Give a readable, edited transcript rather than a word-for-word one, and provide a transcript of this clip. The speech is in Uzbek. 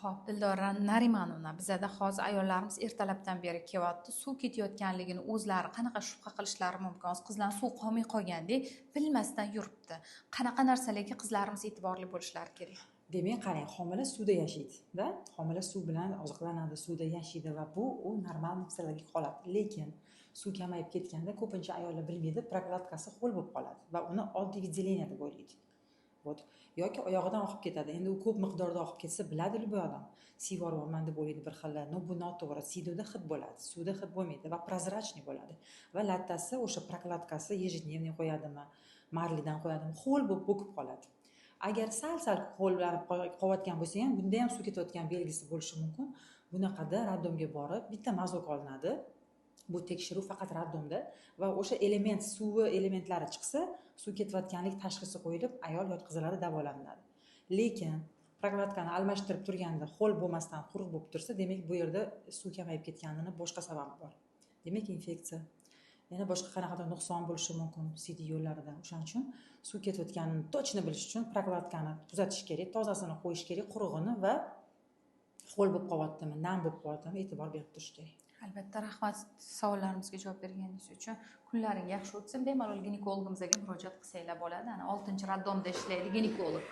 Xo'p, Dildora Narimanovna, bizada hozir ayollarimiz ertalabdan beri kelyapti. Suv ketayotganligini o'zlari qanaqa shubha qilishlari mumkin? Hozir qizlar suv qolmay qolgandek, bilmasdan yuribdi. Qanaqa narsalarga qizlarimiz e'tiborli bo'lishlari kerak? Demak, qarang, homila suvda yashaydi-da. Homila suv bilan oziqlanadi, suvda yashaydi va bu normal narsalarga qoladi. Lekin suv kamayib ketganda ko'pincha ayollar bilmaydi, prokladkasi ho'l bo'lib qoladi va uni oddiy выделение deb o'ylaydi. Yoki oyog'idan oqib ketadi. Endi u ko'p miqdorda oqib ketsa biladi bu odam. Siv yuborman deb o'ylaydi bir xilla. No, bu noto'g'ri. Sivda hid bo'ladi, suvda hid bo'lmaydi va prozrachniy bo'ladi. Va lattasi o'sha prokladkasi ежедневный qo'yadimi, marlidan qo'yadimi, ho'l bo'lib bo'kib qoladi. Agar sal-sal ho'llanib qolayotgan bo'lsa ham, bunda ham suv ketayotgan belgisi bo'lishi mumkin. Bunaqada raddomga borib, bitta mazok olinadi. Bu tekshiruv faqat raddomda va o'sha element, suvi elementlari chiqsa, suv ketayotganlik tashxisi qo'yilib, ayol yotqiziladi, davolanadi. Lekin prokladkani almashtirib turganda ho'l bo'lmasdan quruq bo'lib tursa, demak bu yerda suv kamayib ketganini boshqa sababi bor. Demak, infeksiya, yana boshqa qanaqadir nuqson bo'lishi mumkin siydik yo'llarida. O'shaning uchun suv ketayotganini точно bilish uchun prokladkani tuzatish kerak, tozasini qo'yish kerak, qurug'ini va ho'l bo'lib qolyaptimi, nam bo'lib qolyaptimi e'tibor berib turish kerak. Albatta, rahmat savollarimizga javob berganingiz uchun. Kunlaring yaxshi o'tsin. Bemalol ginekologimizga murojaat qilsanglar bo'ladi. Ana 6-raddomda ishlaydi ginekolog.